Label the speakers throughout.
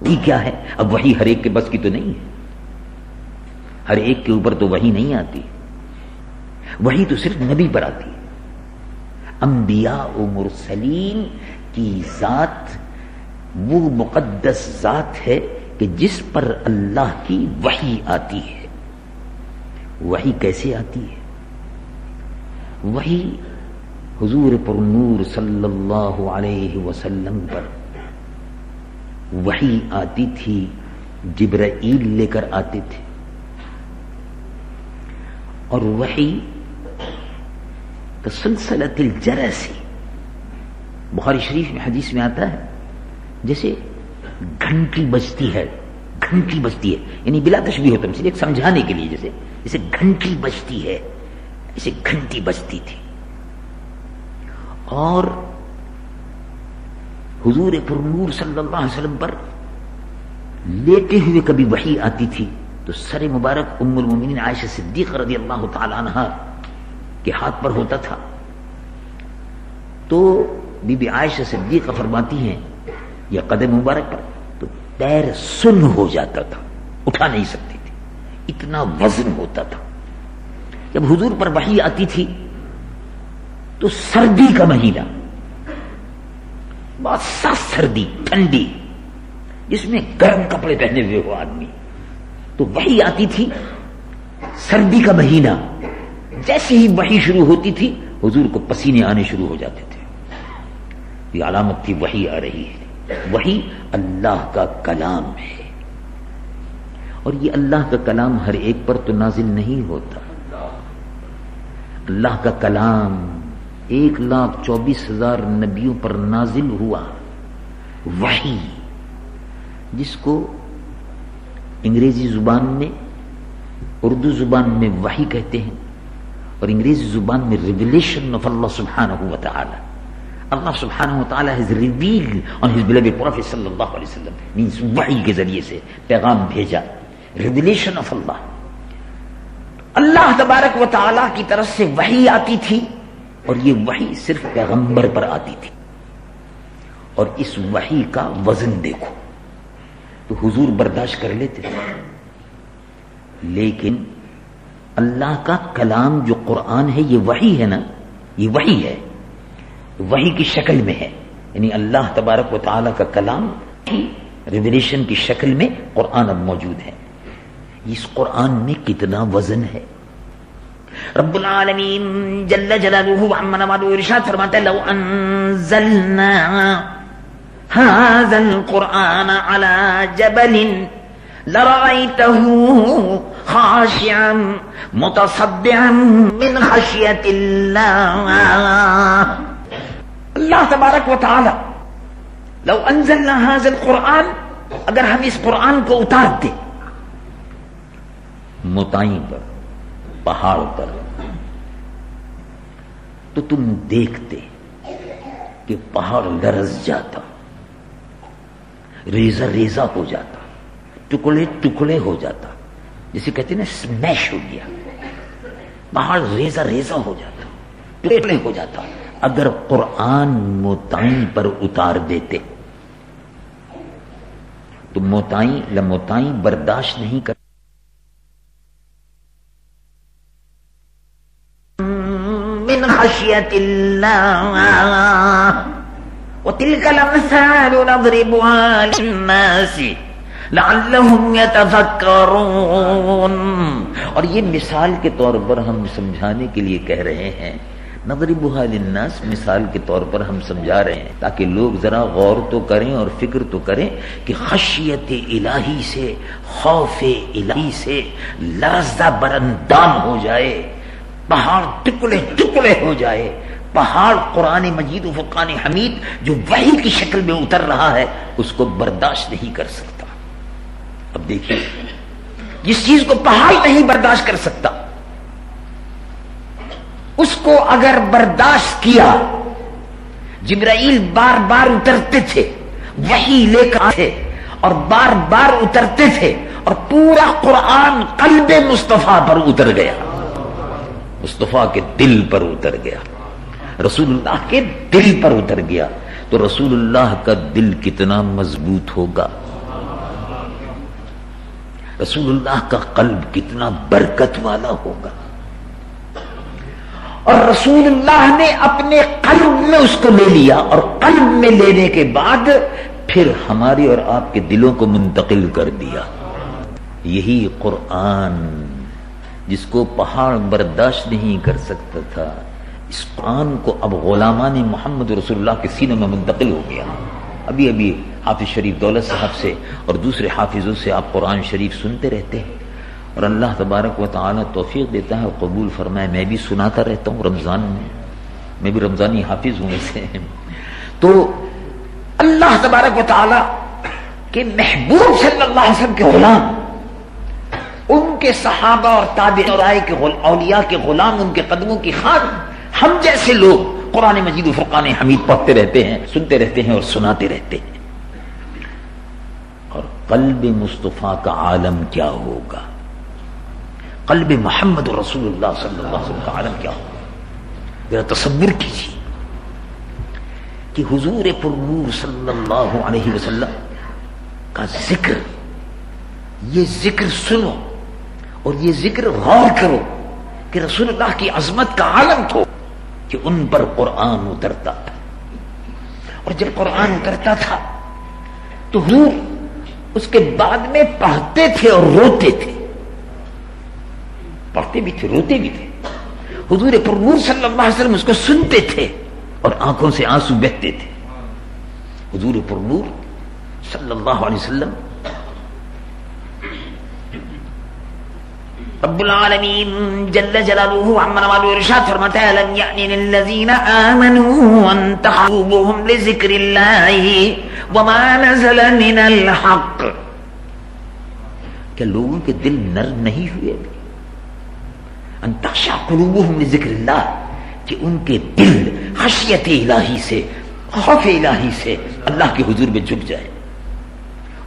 Speaker 1: وحی کیا ہے؟ اب وحی ہر ایک کے بس کی تو نہیں ہے، ہر ایک کے اوپر تو وحی نہیں آتی، وحی تو صرف نبی پر آتی ہے۔ انبیاء و مرسلین کی ذات وہ مقدس ذات ہے کہ جس پر اللہ کی وحی آتی ہے۔ وحی کیسے آتی ہے؟ وحی حضور پر نور صلی اللہ علیہ وسلم پر وحی آتی تھی، جبرائیل لے کر آتے تھے، اور وحی سلسلۃ الجرس، بخاری شریف میں حدیث میں آتا ہے جیسے گھنٹی بجتی ہے، گھنٹی بجتی ہے، یعنی بلا تشبیہ ہوتا ہے، ایک سمجھانے کے لیے جیسے گھنٹی بجتی ہے، ایسے گھنٹی بجتی تھی۔ اور حضور پر نور صلی اللہ علیہ وسلم پر لیٹے ہوئے کبھی وحی آتی تھی تو سر مبارک ام المومنین عائشہ صدیقہ رضی اللہ تعالی عنہا کے ہاتھ پر ہوتا تھا، تو بی بی عائشہ صدیقہ فرماتی ہیں یا قدم مبارک پر تو پیر سن ہو جاتا تھا، اٹھا نہیں سکتی تھی، اتنا وزن ہوتا تھا۔ جب حضور پر وحی آتی تھی تو سردی کا مہینہ، بہت سخت سردی، ٹھنڈی، جس میں گرم کپڑے پہنے ہوئے ہو آدمی، تو وحی آتی تھی، سردی کا مہینہ، جیسے ہی وحی شروع ہوتی تھی حضور کو پسینے آنے شروع ہو جاتے تھے، یہ علامت تھی وحی آ رہی ہے۔ وحی اللہ کا کلام ہے، اور یہ اللہ کا کلام ہر ایک پر تو نازل نہیں ہوتا۔ اللہ کا کلام 1,24,000 نبیوں پر نازل ہوا، وحی جس کو انگریزی زبان میں، اردو زبان میں وحی کہتے ہیں، اور انگریزی زبان میں ریویلیشن آف اللہ سبحانہ و تعالی۔ اللہ سبحانہ و تعالی has revealed on his beloved Prophet صلی اللہ علیہ وسلم، means وحی کے ذریعے سے پیغام بھیجا، ریویلیشن آف اللہ۔ اللہ تبارک و تعالی کی طرف سے وحی آتی تھی، اور یہ وحی صرف پیغمبر پر آتی تھی، اور اس وحی کا وزن دیکھو تو حضور برداشت کر لیتے تھے، لیکن اللہ کا کلام جو قرآن ہے یہ وحی ہے نا، یہ وحی ہے، وحی کی شکل میں ہے، یعنی اللہ تبارک و تعالی کا کلام ریویلیشن کی شکل میں قرآن اب موجود ہے۔ اس قرآن میں کتنا وزن ہے۔ رب العالمین جل جلالہ عما نوالہ ارشاد فرماتا ہے لو انزلنا هذا القرآن على جبل لرأيته خاشعا متصدعا من خشية الله۔ اللہ تبارک و تعالی لو انزلنا هذا القرآن، اگر ہم اس قرآن کو اتارتے موتائیں پر، پہاڑ پر، تو تم دیکھتے کہ پہاڑ لرز جاتا، ریزہ ریزہ ہو جاتا، ٹکڑے ٹکڑے ہو جاتا، جسے کہتے ہیں نا اسمیش ہو گیا، پہاڑ ریزہ ریزہ ہو جاتا، ٹکڑے ہو جاتا، اگر قرآن موتائیں پر اتار دیتے تو موتائیں لموتائیں برداشت نہیں کر من خشیت اللہ وتلک الامثال نضربها للناس لعلهم يتفکرون۔ اور یہ مثال کے طور پر ہم سمجھانے کے لیے کہہ رہے ہیں، نضربها للناس، مثال کے طور پر ہم سمجھا رہے ہیں تاکہ لوگ ذرا غور تو کریں اور فکر تو کریں کہ خشیت الہی سے، خوف الہی سے لرزہ برندان ہو جائے، پہاڑ ٹکڑے ٹکڑے ہو جائے، پہاڑ قرآن مجید و فرقان حمید جو وحی کی شکل میں اتر رہا ہے اس کو برداشت نہیں کر سکتا۔ اب دیکھیے، جس چیز کو پہاڑ نہیں برداشت کر سکتا اس کو اگر برداشت کیا، جبرائیل بار بار اترتے تھے، وحی لے کر آتے اور بار بار اترتے تھے، اور پورا قرآن قلب مصطفیٰ پر اتر گیا، مصطفیٰ کے دل پر اتر گیا، رسول اللہ کے دل پر اتر گیا، تو رسول اللہ کا دل کتنا مضبوط ہوگا، رسول اللہ کا قلب کتنا برکت والا ہوگا، اور رسول اللہ نے اپنے قلب میں اس کو لے لیا، اور قلب میں لینے کے بعد پھر ہماری اور آپ کے دلوں کو منتقل کر دیا۔ یہی قرآن جس کو پہاڑ برداشت نہیں کر سکتا تھا، اس قرآن کو اب غلامان محمد رسول اللہ کے سینوں میں منتقل ہو گیا۔ ابھی ابھی حافظ شریف دولت صاحب سے اور دوسرے حافظوں سے آپ قرآن شریف سنتے رہتے ہیں، اور اللہ تبارک و تعالی توفیق دیتا ہے اور قبول فرمائے۔ میں بھی سناتا رہتا ہوں رمضان میں بھی رمضانی حافظ ہوں سے۔ تو اللہ تبارک و تعالی کے محبوب صلی اللہ علیہ وسلم کے غلام، ان کے صحابہ اور تابعین کے اولیاء کے غلام، ان کے قدموں کی خان، ہم جیسے لوگ قرآن مجید و فرقان حمید پڑھتے رہتے ہیں، سنتے رہتے ہیں اور سناتے رہتے ہیں۔ اور قلب مصطفیٰ کا عالم کیا ہوگا، قلب محمد رسول اللہ صلی اللہ علیہ وسلم کا عالم کیا ہوگا؟ ذرا تصور کیجیے کہ حضور پر نور صلی اللہ علیہ وسلم کا ذکر، یہ ذکر سنو اور یہ ذکر غور کرو کہ رسول اللہ کی عظمت کا عالم تو کہ ان پر قرآن اترتا تھا، اور جب قرآن اترتا تھا تو حضور اس کے بعد میں پڑھتے تھے اور روتے تھے، پڑھتے بھی تھے روتے بھی تھے۔ حضور پر نور صلی اللہ علیہ وسلم اس کو سنتے تھے اور آنکھوں سے آنسو بہتے تھے۔ حضور پر نور صلی اللہ علیہ وسلم رب العالمین جل جلالہ عما نوالہ ارشاد فرماتا ہے لن یعنی للذین آمنوا ان تخشع لذکر اللہ وما نزل من الحق، کیا لوگوں کے دل نرم نہیں ہوئے ابھی؟ ان تخشع قلوبہم لذکر اللہ، کہ ان کے دل خشیت الہی سے، خوف الہی سے اللہ کے حضور میں جھک جائے۔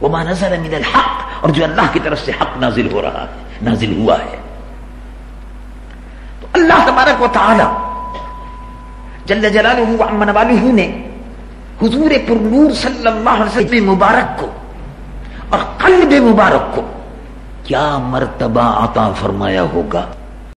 Speaker 1: وما نزل من الحق، اور جو اللہ کی طرف سے حق نازل ہو رہا ہے، نازل ہوا ہے۔ تو اللہ تبارک و تعالی جل جلالہ عما نوالہ نے حضور پر نور صلی اللہ علیہ وسلم مبارک کو اور قلب مبارک کو کیا مرتبہ عطا فرمایا ہوگا۔